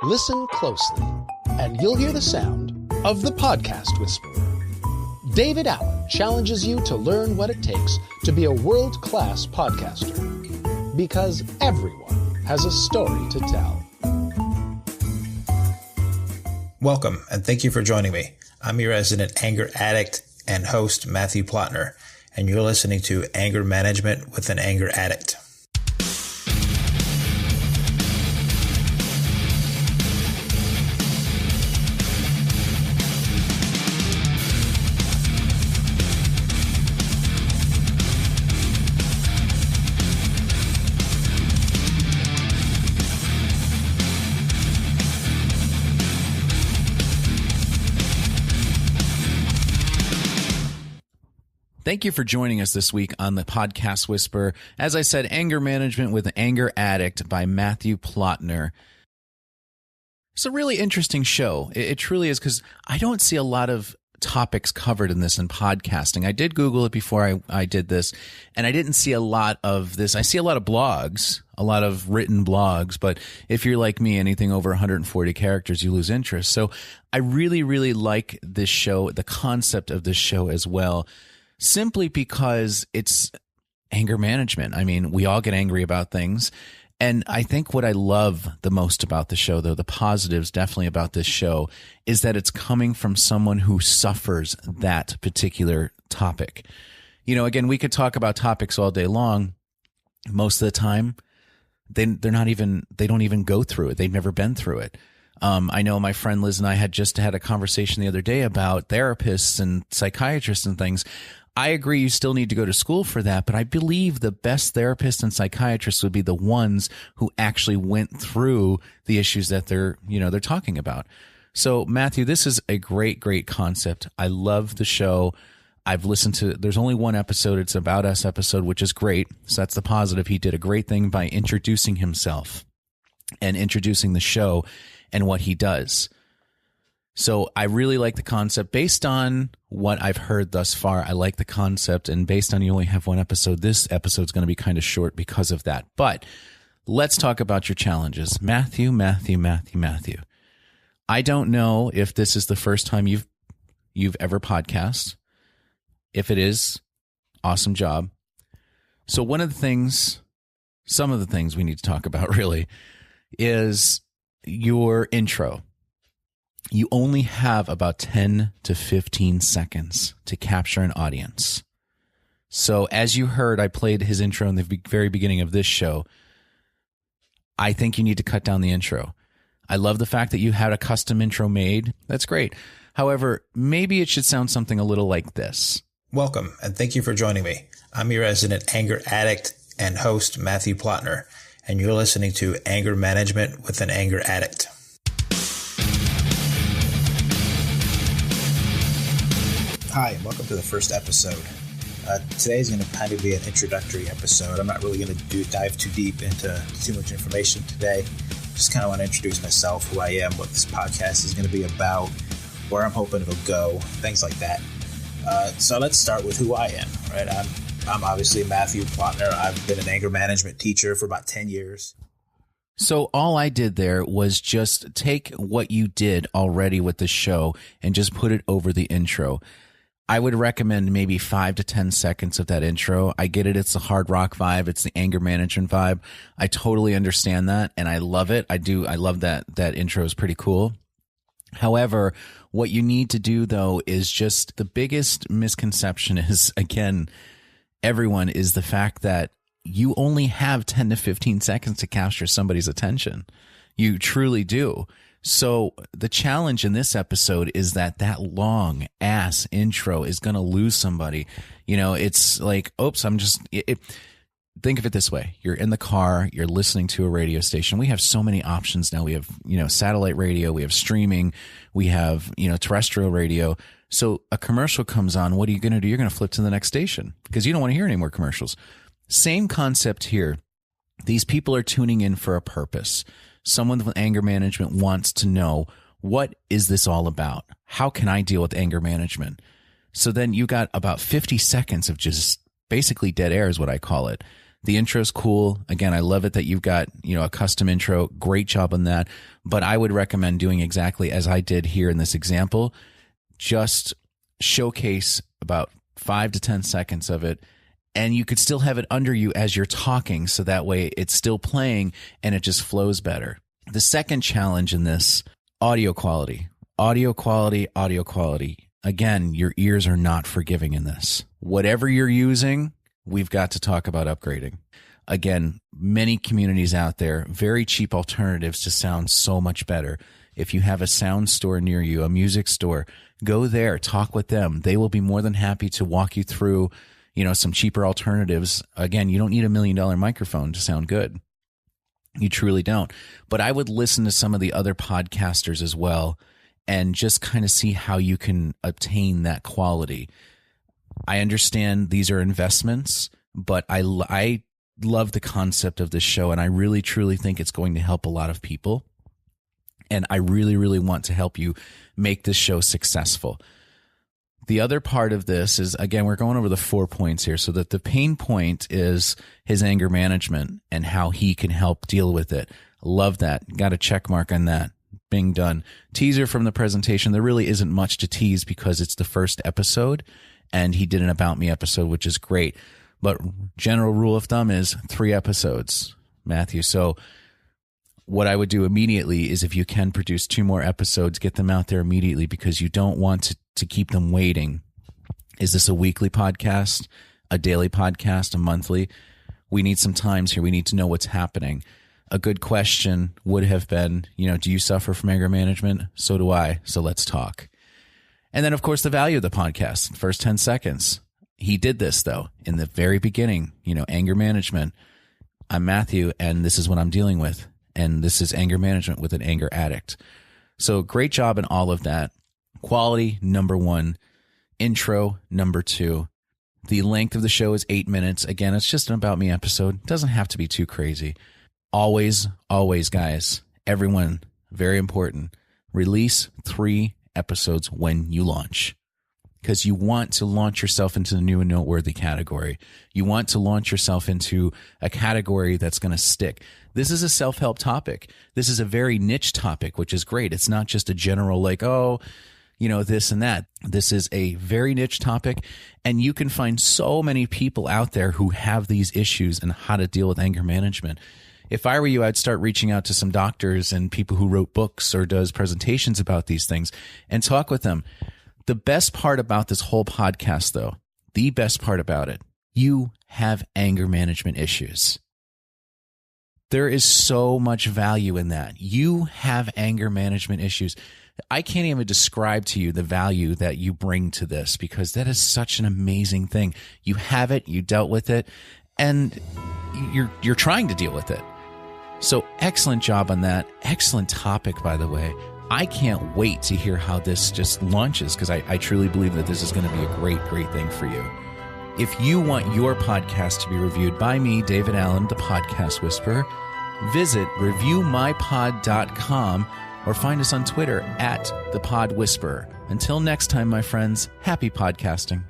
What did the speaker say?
Listen closely, and you'll hear the sound of the Podcast Whisperer. David Allen challenges you to learn what it takes to be a world-class podcaster. Because everyone has a story to tell. Welcome, and thank you for joining me. I'm your resident anger addict and host, Matthew Plotner, and you're listening to Anger Management with an Anger Addict. Thank you for joining us this week on the Podcast Whisperer. As I said, Anger Management with an Anger Addict by Matthew Plotner. It's a really interesting show. It truly is, because I don't see a lot of topics covered in this in podcasting. I did Google it before I did this, and I didn't see a lot of this. I see a lot of blogs, a lot of written blogs, but if you're like me, anything over 140 characters, you lose interest. So I really, really like this show, the concept of this show as well. Simply because it's anger management. I mean, we all get angry about things. And I think what I love the most about the show, though, the positives definitely about this show, is that it's coming from someone who suffers that particular topic. You know, again, we could talk about topics all day long. Most of the time, they don't even go through it. They've never been through it. I know my friend Liz and I had just had a conversation the other day about therapists and psychiatrists and things. I agree you still need to go to school for that, but I believe the best therapists and psychiatrists would be the ones who actually went through the issues that they're talking about. So Matthew, this is a great concept. I love the show. I've listened to, there's only one episode. It's About Us episode, which is great. So that's the positive. He did a great thing by introducing himself and introducing the show and what he does. So I really like the concept. Based on what I've heard thus far, I like the concept. And based on you only have one episode, this episode's going to be kind of short because of that. But let's talk about your challenges. Matthew. I don't know if this is the first time you've ever podcast. If it is, awesome job. So some of the things we need to talk about really is your intro. You only have about 10 to 15 seconds to capture an audience. So as you heard, I played his intro in the very beginning of this show. I think you need to cut down the intro. I love the fact that you had a custom intro made. That's great. However, maybe it should sound something a little like this. Welcome, and thank you for joining me. I'm your resident anger addict and host, Matthew Plotner, and you're listening to Anger Management with an Anger Addict. Hi, and welcome to the first episode. Today is going to kind of be an introductory episode. I'm not really going to dive too deep into too much information today. Just kind of want to introduce myself, who I am, what this podcast is going to be about, where I'm hoping it'll go, things like that. So let's start with who I am. Right, I'm obviously Matthew Plotner. I've been an anger management teacher for about 10 years. So all I did there was just take what you did already with the show and just put it over the intro. I would recommend maybe 5 to 10 seconds of that intro. I get it. It's the hard rock vibe. It's the anger management vibe. I totally understand that, and I love it. I love that intro is pretty cool. However, what you need to do, though, is just the biggest misconception is, again, everyone, is the fact that you only have 10 to 15 seconds to capture somebody's attention. You truly do. So the challenge in this episode is that long ass intro is going to lose somebody. You know, it's like, oops, think of it this way. You're in the car, you're listening to a radio station. We have so many options now. We have, satellite radio, we have streaming, we have, terrestrial radio. So a commercial comes on. What are you going to do? You're going to flip to the next station because you don't want to hear any more commercials. Same concept here. These people are tuning in for a purpose. Someone with anger management wants to know, what is this all about? How can I deal with anger management? So then you got about 50 seconds of just basically dead air is what I call it. The intro's cool. Again, I love it that you've got, a custom intro. Great job on that. But I would recommend doing exactly as I did here in this example. Just showcase about 5 to 10 seconds of it, and you could still have it under you as you're talking, so that way it's still playing and it just flows better. The second challenge in this, audio quality. Audio quality, audio quality. Again, your ears are not forgiving in this. Whatever you're using, we've got to talk about upgrading. Again, many communities out there, very cheap alternatives to sound so much better. If you have a sound store near you, a music store, go there, talk with them. They will be more than happy to walk you through, some cheaper alternatives. Again, you don't need $1 million microphone to sound good. You truly don't. But I would listen to some of the other podcasters as well and just kind of see how you can obtain that quality. I understand these are investments, but I love the concept of this show, and I really, truly think it's going to help a lot of people. And I really, really want to help you make this show successful. The other part of this is, again, we're going over the 4 points here, so that the pain point is his anger management and how he can help deal with it. Love that. Got a check mark on that. Bing, done. Teaser from the presentation. There really isn't much to tease because it's the first episode, and he did an About Me episode, which is great. But general rule of thumb is 3 episodes, Matthew. So what I would do immediately is, if you can produce 2 more episodes, get them out there immediately, because you don't want to keep them waiting. Is this a weekly podcast, a daily podcast, a monthly? We need some times here. We need to know what's happening. A good question would have been, do you suffer from anger management? So do I. So let's talk. And then, of course, the value of the podcast, first 10 seconds. He did this, though, in the very beginning, anger management. I'm Matthew, and this is what I'm dealing with. And this is anger management with an anger addict. So great job in all of that. Quality, number 1. Intro, number 2. The length of the show is 8 minutes. Again, it's just an About Me episode. Doesn't have to be too crazy. Always, guys, everyone, very important, release 3 episodes when you launch. Because you want to launch yourself into the new and noteworthy category. You want to launch yourself into a category that's going to stick. This is a self-help topic. This is a very niche topic, which is great. It's not just a general this and that. This is a very niche topic, and you can find so many people out there who have these issues and how to deal with anger management. If I were you, I'd start reaching out to some doctors and people who wrote books or does presentations about these things and talk with them. The best part about this whole podcast, though, the best part about it, you have anger management issues. There is so much value in that. You have anger management issues. I can't even describe to you the value that you bring to this, because that is such an amazing thing. You have it, you dealt with it, and you're trying to deal with it. So excellent job on that. Excellent topic, by the way. I can't wait to hear how this just launches, because I truly believe that this is going to be a great, great thing for you. If you want your podcast to be reviewed by me, David Allen, the Podcast Whisperer, visit reviewmypod.com or find us on Twitter @thepodwhisperer. Until next time, my friends, happy podcasting.